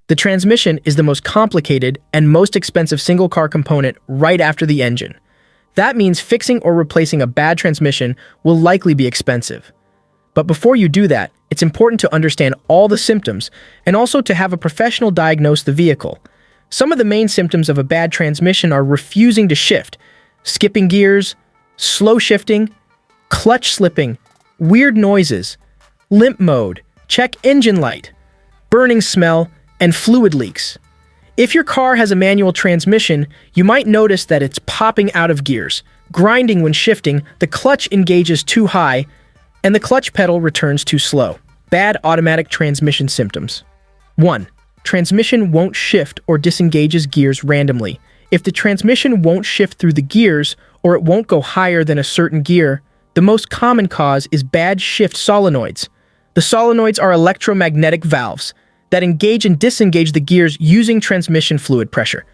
The transmission is the most complicated and most expensive single-car component right after the engine. That means fixing or replacing a bad transmission will likely be expensive. But before you do that, it's important to understand all the symptoms and also to have a professional diagnose the vehicle. Some of the main symptoms of a bad transmission are refusing to shift, skipping gears, slow shifting, clutch slipping, weird noises, limp mode, check engine light, burning smell, and fluid leaks. If your car has a manual transmission, you might notice that it's popping out of gears, grinding when shifting, the clutch engages too high, and the clutch pedal returns too slow. Bad automatic transmission symptoms. 1. Transmission won't shift or disengages gears randomly. If the transmission won't shift through the gears, or it won't go higher than a certain gear, the most common cause is bad shift solenoids. The solenoids are electromagnetic valves that engage and disengage the gears using transmission fluid pressure.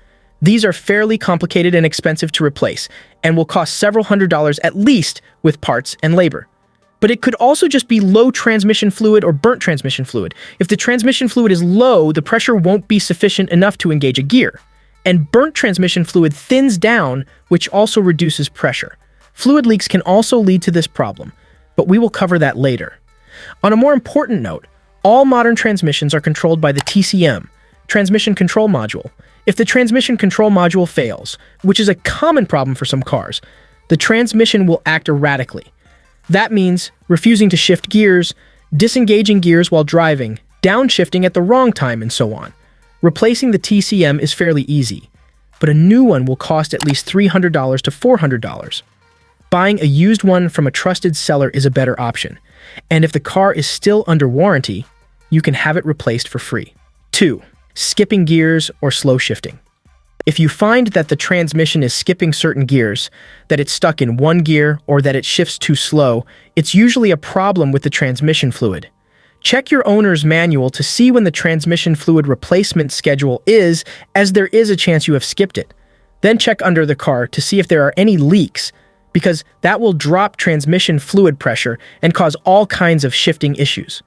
These are fairly complicated and expensive to replace, and will cost several $100s at least with parts and labor. But it could also just be low transmission fluid or burnt transmission fluid. If the transmission fluid is low, the pressure won't be sufficient enough to engage a gear. And burnt transmission fluid thins down, which also reduces pressure. Fluid leaks can also lead to this problem, but we will cover that later. On a more important note, all modern transmissions are controlled by the TCM, Transmission Control Module. If the transmission control module fails, which is a common problem for some cars, the transmission will act erratically. That means refusing to shift gears, disengaging gears while driving, downshifting at the wrong time, and so on. Replacing the TCM is fairly easy, but a new one will cost at least $300 to $400. Buying a used one from a trusted seller is a better option, and if the car is still under warranty, you can have it replaced for free. 2. Skipping gears or slow shifting. If you find that the transmission is skipping certain gears, that it's stuck in one gear, or that it shifts too slow, it's usually a problem with the transmission fluid. Check your owner's manual to see when the transmission fluid replacement schedule is, as there is a chance you have skipped it. Then check under the car to see if there are any leaks, because that will drop transmission fluid pressure and cause all kinds of shifting issues.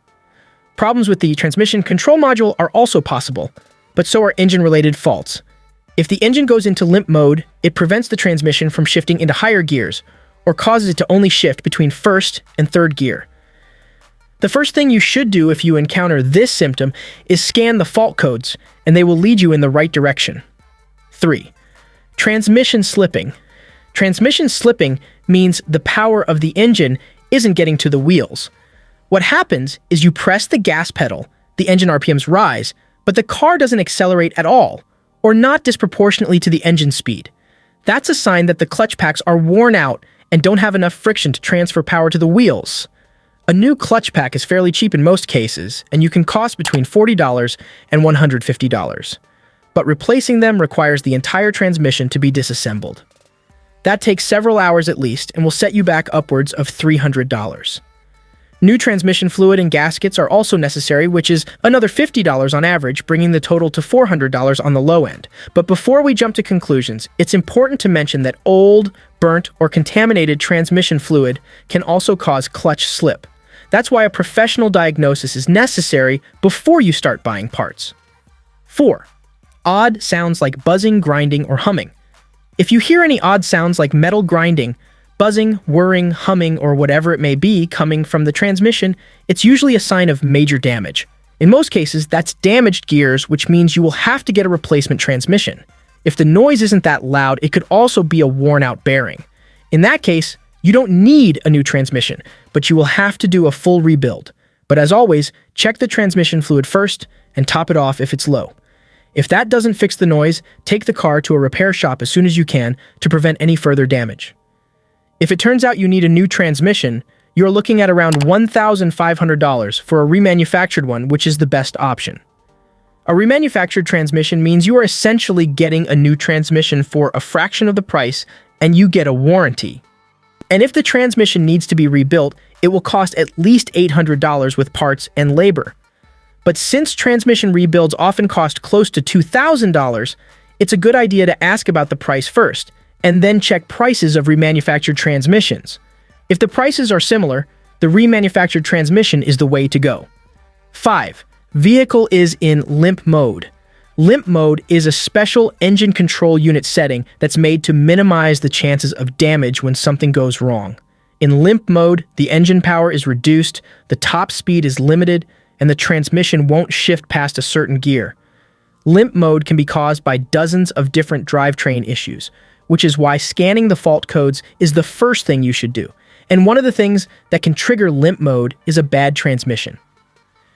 Problems with the transmission control module are also possible, but so are engine-related faults. If the engine goes into limp mode, it prevents the transmission from shifting into higher gears, or causes it to only shift between first and third gear. The first thing you should do if you encounter this symptom is scan the fault codes, and they will lead you in the right direction. 3. Transmission slipping. Transmission slipping means the power of the engine isn't getting to the wheels. What happens is you press the gas pedal, the engine RPMs rise, but the car doesn't accelerate at all, or not disproportionately to the engine speed. That's a sign that the clutch packs are worn out and don't have enough friction to transfer power to the wheels. A new clutch pack is fairly cheap in most cases, and you can cost between $40 and $150. But replacing them requires the entire transmission to be disassembled. That takes several hours at least and will set you back upwards of $300. New transmission fluid and gaskets are also necessary, which is another $50 on average, bringing the total to $400 on the low end. But before we jump to conclusions, it's important to mention that old, burnt, or contaminated transmission fluid can also cause clutch slip. That's why a professional diagnosis is necessary before you start buying parts. 4. Odd sounds like buzzing, grinding, or humming. If you hear any odd sounds like metal grinding, buzzing, whirring, humming, or whatever it may be coming from the transmission, it's usually a sign of major damage. In most cases, that's damaged gears, which means you will have to get a replacement transmission. If the noise isn't that loud, it could also be a worn-out bearing. In that case, you don't need a new transmission, but you will have to do a full rebuild. But as always, check the transmission fluid first and top it off if it's low. If that doesn't fix the noise, take the car to a repair shop as soon as you can to prevent any further damage. If it turns out you need a new transmission, you're looking at around $1,500 for a remanufactured one, which is the best option. A remanufactured transmission means you are essentially getting a new transmission for a fraction of the price, and you get a warranty. And if the transmission needs to be rebuilt, it will cost at least $800 with parts and labor. But since transmission rebuilds often cost close to $2,000, it's a good idea to ask about the price first, and then check prices of remanufactured transmissions. If the prices are similar, the remanufactured transmission is the way to go. 5. Vehicle is in limp mode. Limp mode is a special engine control unit setting that's made to minimize the chances of damage when something goes wrong. In limp mode, the engine power is reduced, the top speed is limited, and the transmission won't shift past a certain gear. Limp mode can be caused by dozens of different drivetrain issues, which is why scanning the fault codes is the first thing you should do. And one of the things that can trigger limp mode is a bad transmission.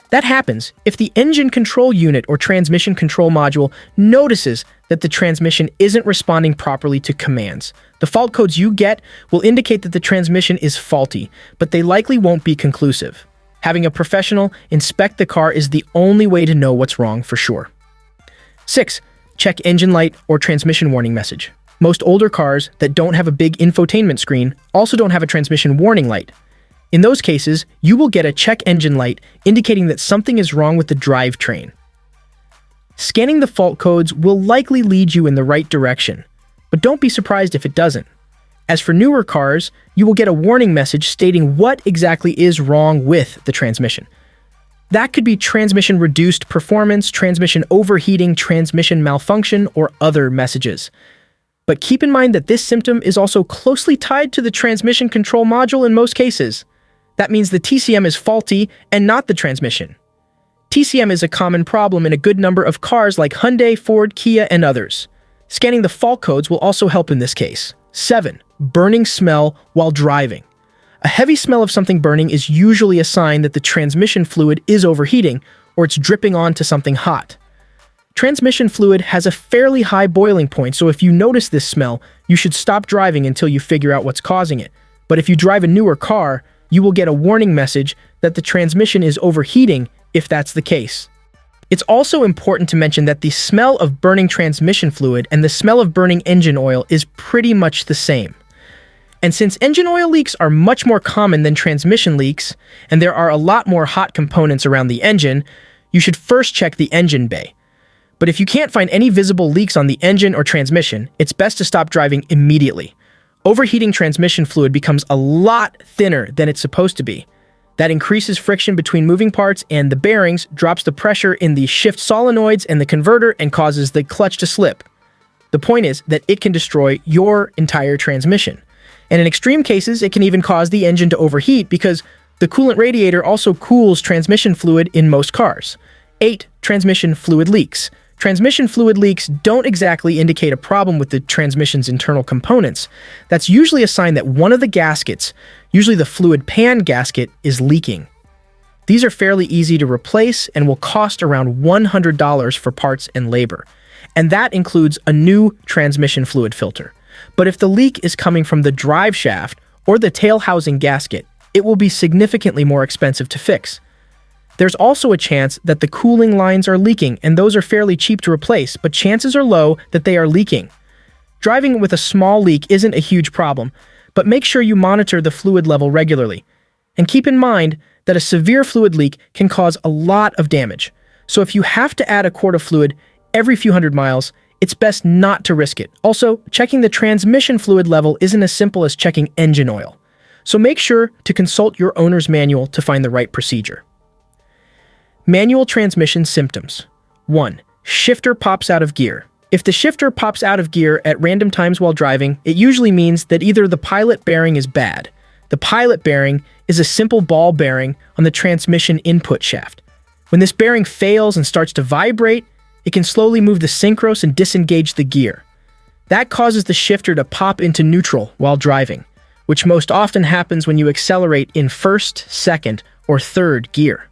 That happens if the engine control unit or transmission control module notices that the transmission isn't responding properly to commands. The fault codes you get will indicate that the transmission is faulty, but they likely won't be conclusive. Having a professional inspect the car is the only way to know what's wrong for sure. 6. Check engine light or transmission warning message. Most older cars that don't have a big infotainment screen also don't have a transmission warning light. In those cases, you will get a check engine light indicating that something is wrong with the drivetrain. Scanning the fault codes will likely lead you in the right direction, but don't be surprised if it doesn't. As for newer cars, you will get a warning message stating what exactly is wrong with the transmission. That could be transmission reduced performance, transmission overheating, transmission malfunction, or other messages. But keep in mind that this symptom is also closely tied to the transmission control module in most cases. That means the TCM is faulty and not the transmission. TCM is a common problem in a good number of cars like Hyundai, Ford, Kia, and others. Scanning the fault codes will also help in this case. 7. Burning smell while driving. A heavy smell of something burning is usually a sign that the transmission fluid is overheating or it's dripping onto something hot. Transmission fluid has a fairly high boiling point, so if you notice this smell, you should stop driving until you figure out what's causing it. But if you drive a newer car, you will get a warning message that the transmission is overheating if that's the case. It's also important to mention that the smell of burning transmission fluid and the smell of burning engine oil is pretty much the same. And since engine oil leaks are much more common than transmission leaks, and there are a lot more hot components around the engine, you should first check the engine bay. But if you can't find any visible leaks on the engine or transmission, it's best to stop driving immediately. Overheating transmission fluid becomes a lot thinner than it's supposed to be. That increases friction between moving parts, and the bearings drops the pressure in the shift solenoids and the converter and causes the clutch to slip. The point is that it can destroy your entire transmission. And in extreme cases, it can even cause the engine to overheat because the coolant radiator also cools transmission fluid in most cars. 8. Transmission fluid leaks. Transmission fluid leaks don't exactly indicate a problem with the transmission's internal components. That's usually a sign that one of the gaskets, usually the fluid pan gasket, is leaking. These are fairly easy to replace and will cost around $100 for parts and labor. And that includes a new transmission fluid filter. But if the leak is coming from the drive shaft or the tail housing gasket, it will be significantly more expensive to fix. There's also a chance that the cooling lines are leaking, and those are fairly cheap to replace, but chances are low that they are leaking. Driving with a small leak isn't a huge problem, but make sure you monitor the fluid level regularly. And keep in mind that a severe fluid leak can cause a lot of damage. So if you have to add a quart of fluid every few hundred miles, it's best not to risk it. Also, checking the transmission fluid level isn't as simple as checking engine oil. So make sure to consult your owner's manual to find the right procedure. Manual transmission symptoms. 1. Shifter pops out of gear. If the shifter pops out of gear at random times while driving, it usually means that either the pilot bearing is bad. The pilot bearing is a simple ball bearing on the transmission input shaft. When this bearing fails and starts to vibrate, it can slowly move the synchros and disengage the gear. That causes the shifter to pop into neutral while driving, which most often happens when you accelerate in first, second, or third gear.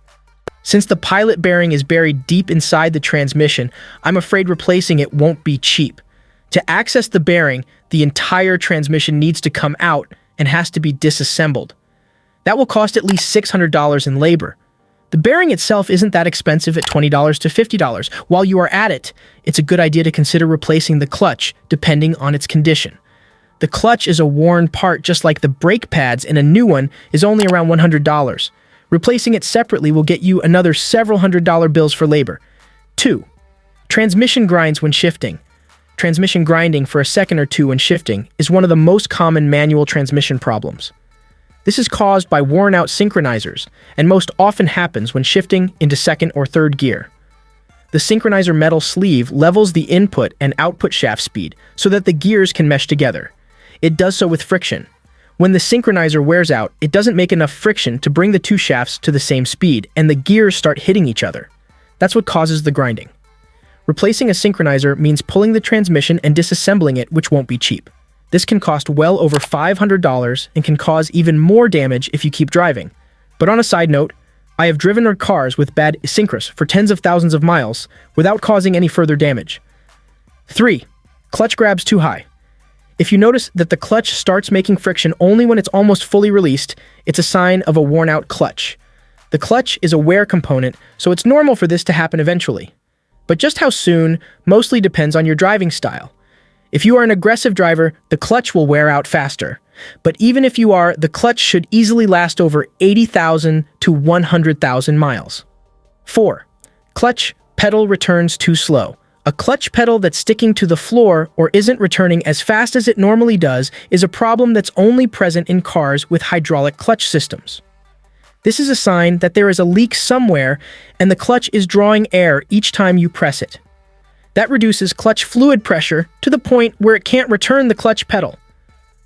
Since the pilot bearing is buried deep inside the transmission, I'm afraid replacing it won't be cheap. To access the bearing, the entire transmission needs to come out and has to be disassembled. That will cost at least $600 in labor. The bearing itself isn't that expensive at $20 to $50. While you are at it, it's a good idea to consider replacing the clutch, depending on its condition. The clutch is a worn part just like the brake pads, and a new one is only around $100. Replacing it separately will get you another several $100 bills for labor. 2. Transmission grinds when shifting. Transmission grinding for a second or two when shifting is one of the most common manual transmission problems. This is caused by worn-out synchronizers, and most often happens when shifting into second or third gear. The synchronizer metal sleeve levels the input and output shaft speed so that the gears can mesh together. It does so with friction. When the synchronizer wears out, it doesn't make enough friction to bring the two shafts to the same speed, and the gears start hitting each other. That's what causes the grinding. Replacing a synchronizer means pulling the transmission and disassembling it, which won't be cheap. This can cost well over $500 and can cause even more damage if you keep driving. But on a side note, I have driven cars with bad synchros for tens of thousands of miles without causing any further damage. 3. Clutch grabs too high. If you notice that the clutch starts making friction only when it's almost fully released, it's a sign of a worn-out clutch. The clutch is a wear component, so it's normal for this to happen eventually. But just how soon mostly depends on your driving style. If you are an aggressive driver, the clutch will wear out faster. But even if you are, the clutch should easily last over 80,000 to 100,000 miles. 4. Clutch pedal returns too slow. A clutch pedal that's sticking to the floor or isn't returning as fast as it normally does is a problem that's only present in cars with hydraulic clutch systems. This is a sign that there is a leak somewhere and the clutch is drawing air each time you press it. That reduces clutch fluid pressure to the point where it can't return the clutch pedal.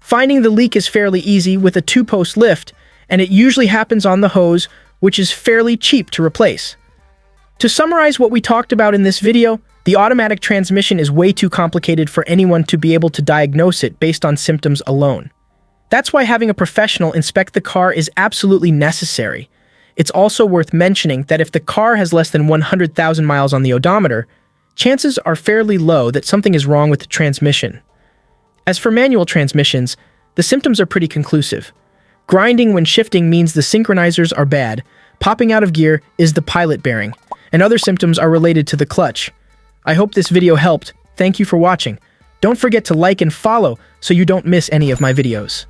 Finding the leak is fairly easy with a 2-post lift, and it usually happens on the hose, which is fairly cheap to replace. To summarize what we talked about in this video, the automatic transmission is way too complicated for anyone to be able to diagnose it based on symptoms alone. That's why having a professional inspect the car is absolutely necessary. It's also worth mentioning that if the car has less than 100,000 miles on the odometer, chances are fairly low that something is wrong with the transmission. As for manual transmissions, the symptoms are pretty conclusive. Grinding when shifting means the synchronizers are bad, popping out of gear is the pilot bearing, and other symptoms are related to the clutch. I hope this video helped. Thank you for watching. Don't forget to like and follow so you don't miss any of my videos.